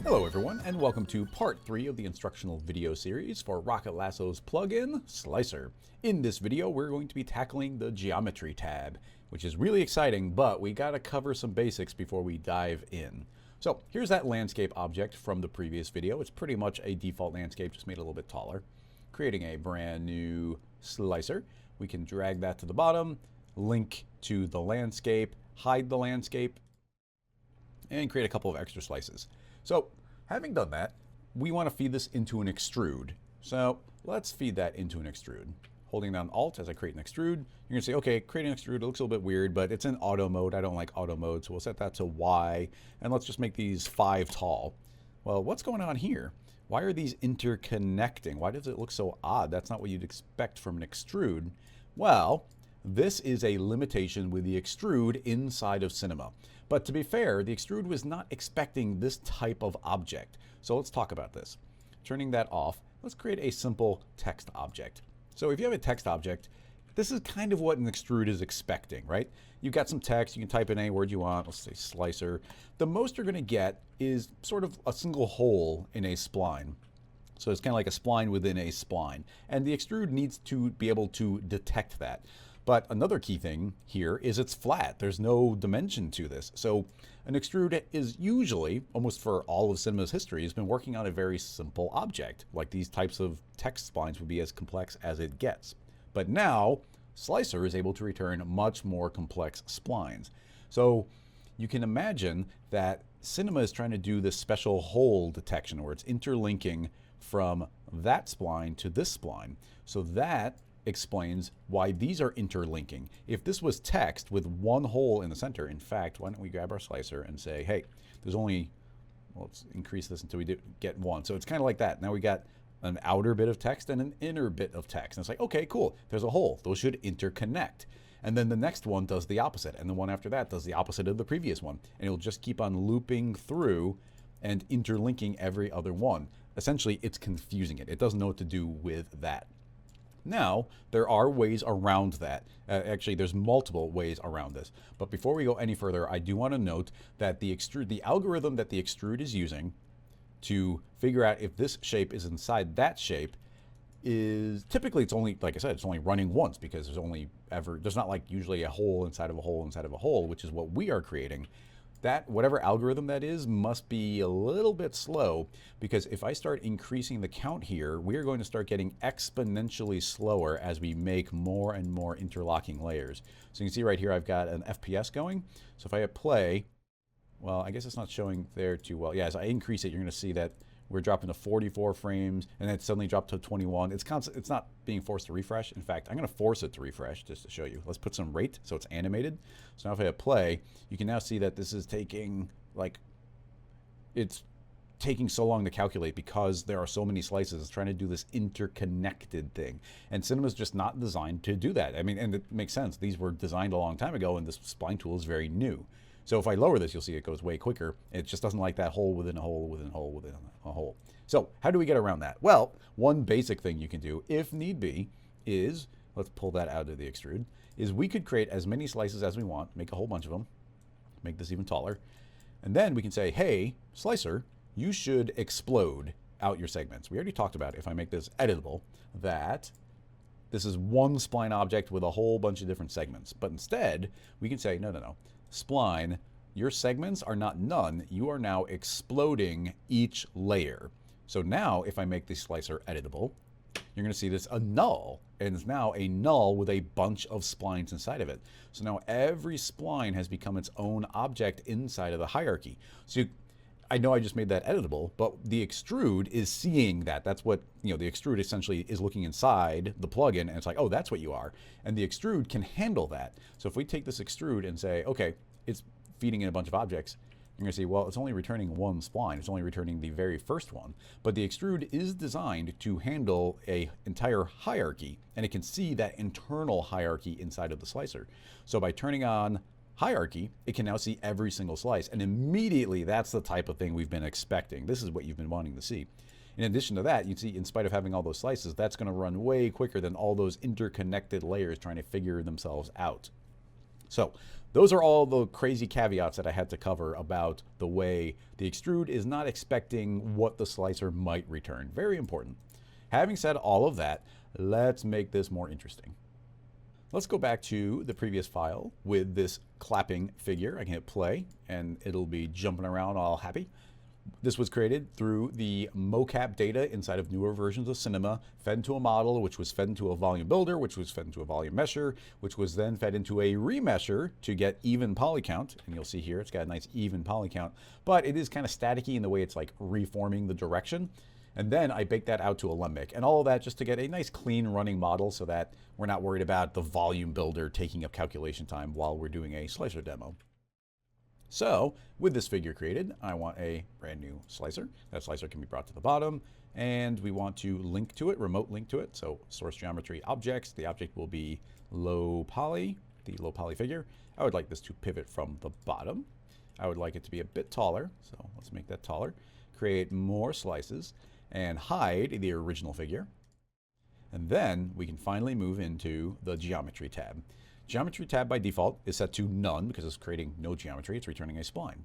Hello everyone, and welcome to part 3 of the instructional video series for Rocket Lasso's plugin, Slicer. In this video, we're going to be tackling the geometry tab, which is really exciting, but we gotta cover some basics before we dive in. So here's that landscape object from the previous video. It's pretty much a default landscape, just made a little bit taller. Creating a brand new slicer. We can drag that to the bottom, link to the landscape, hide the landscape, and create a couple of extra slices. So having done that, we want to feed this into an extrude. So let's feed that into an extrude. Holding down Alt as I create an extrude, you're going to say, okay, create an extrude. It looks a little bit weird, but it's in auto mode. I don't like auto mode, so we'll set that to Y, and let's just make these 5 tall. Well, what's going on here? Why are these interconnecting? Why does it look so odd? That's not what you'd expect from an extrude. Well, this is a limitation with the extrude inside of Cinema. But to be fair, the extrude was not expecting this type of object. So let's talk about this. Turning that off, let's create a simple text object. So if you have a text object, this is kind of what an extrude is expecting, right? You've got some text, you can type in any word you want, let's say slicer. The most you're gonna get is sort of a single hole in a spline. So it's kind of like a spline within a spline. And the extrude needs to be able to detect that. But another key thing here is it's flat. There's no dimension to this. So an extrude is usually, almost for all of Cinema's history, has been working on a very simple object. Like these types of text splines would be as complex as it gets. But now, Slicer is able to return much more complex splines. So you can imagine that Cinema is trying to do this special hole detection where it's interlinking from that spline to this spline. So that explains why these are interlinking. If this was text with one hole in the center, in fact, why don't we grab our slicer and say, hey, there's only, well, let's increase this until we get one. So it's kind of like that. Now we got an outer bit of text and an inner bit of text. And it's like, okay, cool, there's a hole. Those should interconnect. And then the next one does the opposite. And the one after that does the opposite of the previous one. And it'll just keep on looping through and interlinking every other one. Essentially, it's confusing it. It doesn't know what to do with that. Now, there are ways around that. Actually, there's multiple ways around this. But before we go any further, I do want to note that the algorithm that the extrude is using to figure out if this shape is inside that shape is typically, it's only, like I said, it's only running once because there's not like usually a hole inside of a hole inside of a hole, which is what we are creating. That, whatever algorithm that is, must be a little bit slow, because if I start increasing the count here, we are going to start getting exponentially slower as we make more and more interlocking layers. So you can see right here I've got an FPS going. So if I hit play, well, I guess it's not showing there too well. Yeah, as I increase it, you're going to see that we're dropping to 44 frames, and then it suddenly dropped to 21. It's not being forced to refresh. In fact, I'm going to force it to refresh just to show you. Let's put some rate so it's animated. So now if I hit play, you can now see that this is taking, it's taking so long to calculate because there are so many slices. It's trying to do this interconnected thing. And Cinema's just not designed to do that. I mean, and it makes sense. These were designed a long time ago, and this spline tool is very new. So if I lower this, you'll see it goes way quicker. It just doesn't like that hole within a hole within a hole within a hole. So how do we get around that? Well, one basic thing you can do, if need be, is, let's pull that out of the extrude, is we could create as many slices as we want, make a whole bunch of them, make this even taller, and then we can say, hey, slicer, you should explode out your segments. We already talked about, if I make this editable, that this is one spline object with a whole bunch of different segments. But instead, we can say, no. Spline, your segments are not none. You are now exploding each layer. So now, if I make the slicer editable, you're going to see this a null. And it's now a null with a bunch of splines inside of it. So now every spline has become its own object inside of the hierarchy. So I know I just made that editable, but the extrude is seeing that. That's what, the extrude essentially is looking inside the plugin, and it's like, oh, that's what you are. And the extrude can handle that. So if we take this extrude and say, okay, it's feeding in a bunch of objects, you're going to see, well, it's only returning one spline. It's only returning the very first one. But the extrude is designed to handle an entire hierarchy, and it can see that internal hierarchy inside of the slicer. So by turning on hierarchy, it can now see every single slice, and immediately that's the type of thing we've been expecting. This is what you've been wanting to see. In addition to that, you see, in spite of having all those slices, that's going to run way quicker than all those interconnected layers trying to figure themselves out. So those are all the crazy caveats that I had to cover about the way the extrude is not expecting what the slicer might return. Very important. Having said all of that, let's make this more interesting. Let's go back to the previous file with this clapping figure. I can hit play and it'll be jumping around all happy. This was created through the mocap data inside of newer versions of Cinema, fed into a model, which was fed into a volume builder, which was fed into a volume mesher, which was then fed into a remesher to get even poly count. And you'll see here it's got a nice even poly count, but it is kind of staticky in the way it's like reforming the direction. And then I baked that out to Alembic, and all of that just to get a nice clean running model so that we're not worried about the volume builder taking up calculation time while we're doing a slicer demo. So with this figure created, I want a brand new slicer. That slicer can be brought to the bottom, and we want to link to it, remote link to it. So source geometry objects, the object will be low poly, the low poly figure. I would like this to pivot from the bottom. I would like it to be a bit taller, so let's make that taller. Create more slices and hide the original figure. And then we can finally move into the geometry tab. Geometry tab by default is set to none because it's creating no geometry, it's returning a spline.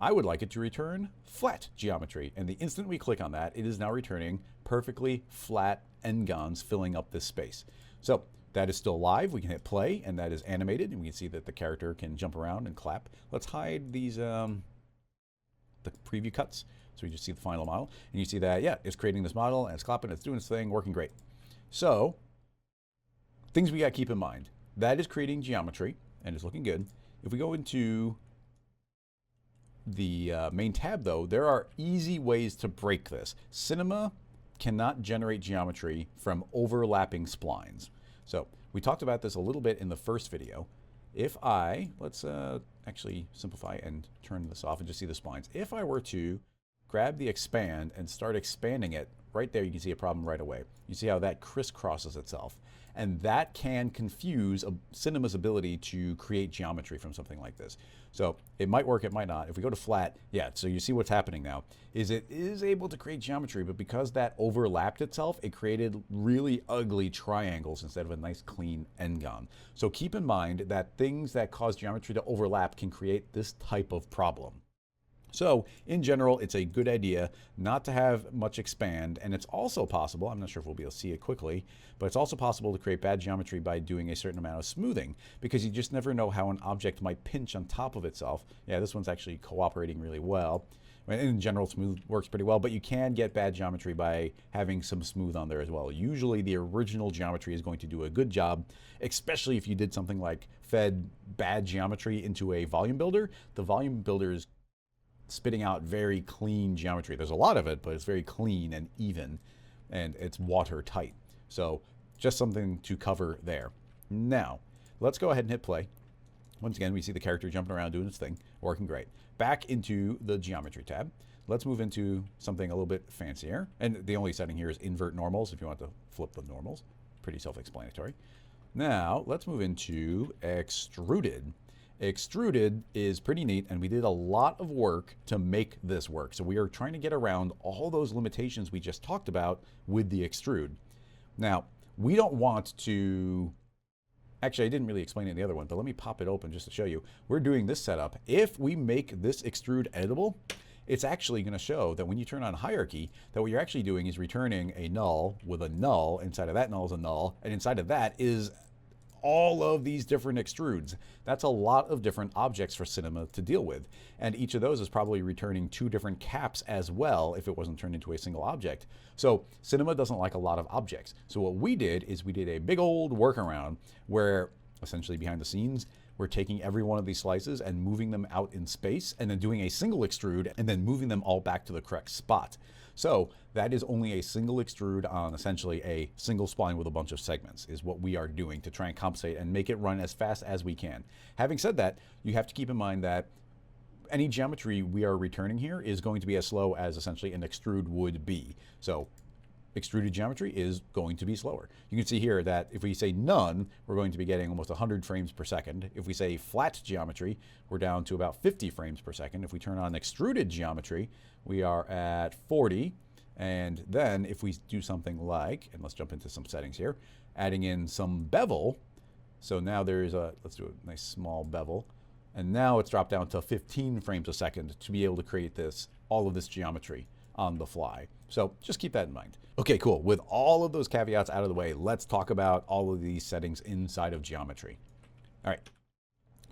I would like it to return flat geometry, and the instant we click on that, it is now returning perfectly flat n-gons filling up this space. So that is still live. We can hit play, and that is animated, and we can see that the character can jump around and clap. Let's hide these the preview cuts, so we just see the final model, and you see that, yeah, it's creating this model, and it's clapping, it's doing its thing, working great. So things we got to keep in mind. That is creating geometry, and it's looking good. If we go into the main tab, though, there are easy ways to break this. Cinema cannot generate geometry from overlapping splines. So we talked about this a little bit in the first video. If let's actually simplify and turn this off and just see the splines. If I were to grab the expand and start expanding it, right there you can see a problem right away. You see how that crisscrosses itself. And that can confuse Cinema's ability to create geometry from something like this. So it might work, it might not. If we go to flat, yeah, so you see what's happening now, is it is able to create geometry, but because that overlapped itself, it created really ugly triangles instead of a nice clean n-gon. So keep in mind that things that cause geometry to overlap can create this type of problem. So in general, it's a good idea not to have much expand, and it's also possible, I'm not sure if we'll be able to see it quickly, but it's also possible to create bad geometry by doing a certain amount of smoothing, because you just never know how an object might pinch on top of itself. Yeah, this one's actually cooperating really well. In general, smooth works pretty well, but you can get bad geometry by having some smooth on there as well. Usually the original geometry is going to do a good job, especially if you did something like fed bad geometry into a volume builder. The volume builder is spitting out very clean geometry. There's a lot of it, but it's very clean and even, and it's watertight. So just something to cover there. Now, let's go ahead and hit play. Once again, we see the character jumping around doing its thing, working great. Back into the geometry tab. Let's move into something a little bit fancier. And the only setting here is invert normals if you want to flip the normals. Pretty self-explanatory. Now, let's move into extruded. Extruded is pretty neat, and we did a lot of work to make this work. So we are trying to get around all those limitations we just talked about with the extrude. Now, we don't want to... Actually, I didn't really explain it in the other one, but let me pop it open just to show you. We're doing this setup. If we make this extrude editable, it's actually going to show that when you turn on hierarchy, that what you're actually doing is returning a null with a null. Inside of that null is a null, and inside of that is all of these different extrudes. That's a lot of different objects for Cinema to deal with. And each of those is probably returning 2 different caps as well if it wasn't turned into a single object. So Cinema doesn't like a lot of objects. So what we did is we did a big old workaround where essentially behind the scenes, we're taking every one of these slices and moving them out in space and then doing a single extrude and then moving them all back to the correct spot. So that is only a single extrude on essentially a single spline with a bunch of segments is what we are doing to try and compensate and make it run as fast as we can. Having said that, you have to keep in mind that any geometry we are returning here is going to be as slow as essentially an extrude would be. So extruded geometry is going to be slower. You can see here that if we say none, we're going to be getting almost 100 frames per second. If we say flat geometry, we're down to about 50 frames per second. If we turn on extruded geometry, we are at 40. And then if we do something like, and let's jump into some settings here, adding in some bevel, So now there's a, let's do a nice small bevel. And now it's dropped down to 15 frames a second to be able to create this, all of this geometry on the fly. So just keep that in mind. Okay, cool. With all of those caveats out of the way, let's talk about all of these settings inside of geometry. All right.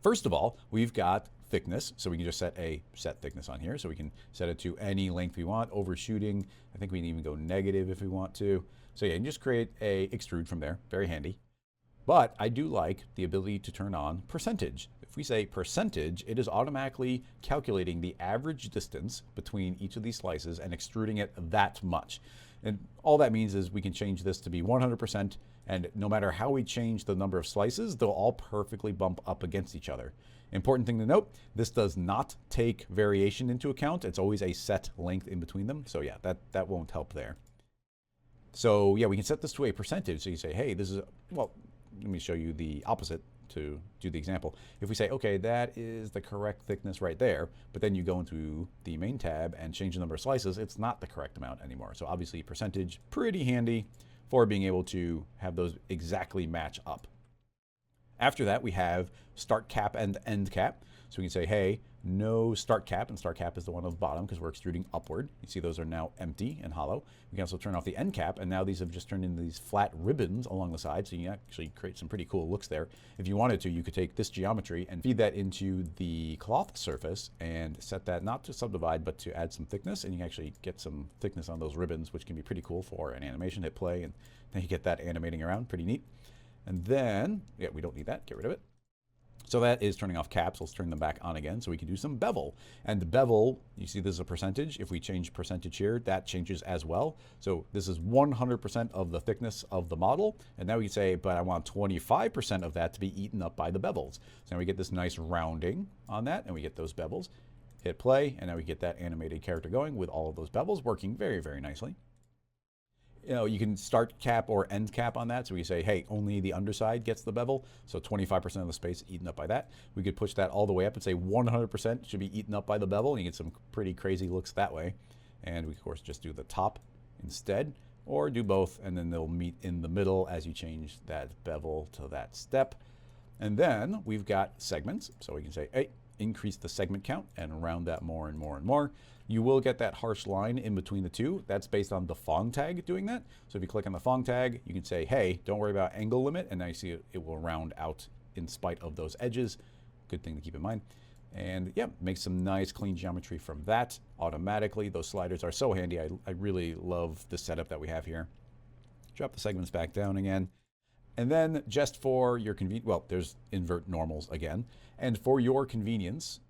First of all, we've got thickness. So we can just set a set thickness on here. So we can set it to any length we want, overshooting. I think we can even go negative if we want to. So yeah, you can just create a extrude from there. Very handy. But I do like the ability to turn on percentage. If we say percentage, it is automatically calculating the average distance between each of these slices and extruding it that much. And all that means is we can change this to be 100%, and no matter how we change the number of slices, they'll all perfectly bump up against each other. Important thing to note, this does not take variation into account. It's always a set length in between them. So yeah, that won't help there. So yeah, we can set this to a percentage. So you say, hey, this is, well, let me show you the opposite to do the example. If we say, okay, that is the correct thickness right there, but then you go into the main tab and change the number of slices, it's not the correct amount anymore. So obviously percentage, pretty handy for being able to have those exactly match up. After that, we have start cap and end cap. So we can say, hey, no start cap, and start cap is the one on the bottom because we're extruding upward. You see those are now empty and hollow. We can also turn off the end cap, and now these have just turned into these flat ribbons along the side, so you can actually create some pretty cool looks there. If you wanted to, you could take this geometry and feed that into the cloth surface and set that not to subdivide, but to add some thickness, and you can actually get some thickness on those ribbons, which can be pretty cool for an animation. Hit play, and then you get that animating around. Pretty neat. And then, yeah, we don't need that. Get rid of it. So that is turning off caps. Let's turn them back on again so we can do some bevel. And the bevel, you see this is a percentage. If we change percentage here, that changes as well. So this is 100% of the thickness of the model. And now we can say, but I want 25% of that to be eaten up by the bevels. So now we get this nice rounding on that, and we get those bevels. Hit play, and now we get that animated character going with all of those bevels working very, very nicely. You know, you can start cap or end cap on that. So we say, hey, only the underside gets the bevel. So 25% of the space eaten up by that. We could push that all the way up and say 100% should be eaten up by the bevel. And you get some pretty crazy looks that way. And we, of course, just do the top instead, or do both. And then they'll meet in the middle as you change that bevel to that step. And then we've got segments. So we can say, hey, increase the segment count and round that more and more and more. You will get that harsh line in between the two. That's based on the Fong tag doing that. So if you click on the Fong tag, you can say, hey, don't worry about angle limit. And now you see it will round out in spite of those edges. Good thing to keep in mind. And yeah, make some nice clean geometry from that automatically. Those sliders are so handy. I really love the setup that we have here. Drop the segments back down again. And then just for your convenience, well, there's invert normals again. And for your convenience,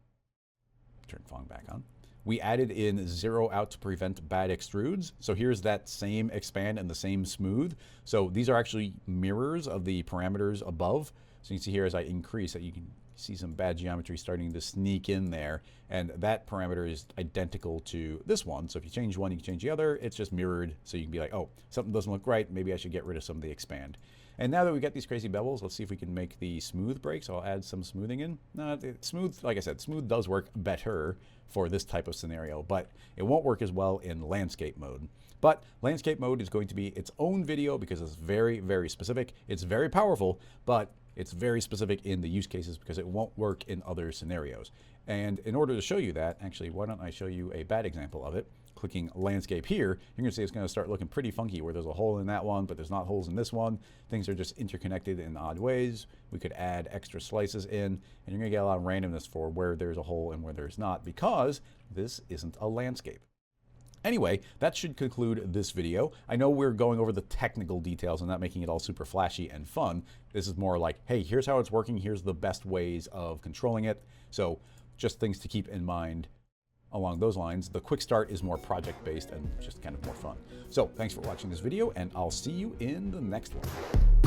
turn Fong back on. We added in 0 out to prevent bad extrudes. So here's that same expand and the same smooth. So these are actually mirrors of the parameters above. So you can see here as I increase that, you can see some bad geometry starting to sneak in there. And that parameter is identical to this one. So if you change one, you can change the other. It's just mirrored. So you can be like, oh, something doesn't look right. Maybe I should get rid of some of the expand. And now that we got these crazy bevels, let's see if we can make the smooth break. So I'll add some smoothing in. Smooth, like I said, smooth does work better for this type of scenario, but it won't work as well in landscape mode. But landscape mode is going to be its own video because it's very, very specific. It's very powerful, but it's very specific in the use cases because it won't work in other scenarios. And in order to show you that, actually, why don't I show you a bad example of it? Clicking landscape here, you're gonna see it's gonna start looking pretty funky where there's a hole in that one, but there's not holes in this one. Things are just interconnected in odd ways. We could add extra slices in, and you're gonna get a lot of randomness for where there's a hole and where there's not, because this isn't a landscape. Anyway, that should conclude this video. I know we're going over the technical details and not making it all super flashy and fun. This is more like, hey, here's how it's working, here's the best ways of controlling it. So just things to keep in mind along those lines. The quick start is more project-based and just kind of more fun. So thanks for watching this video, and I'll see you in the next one.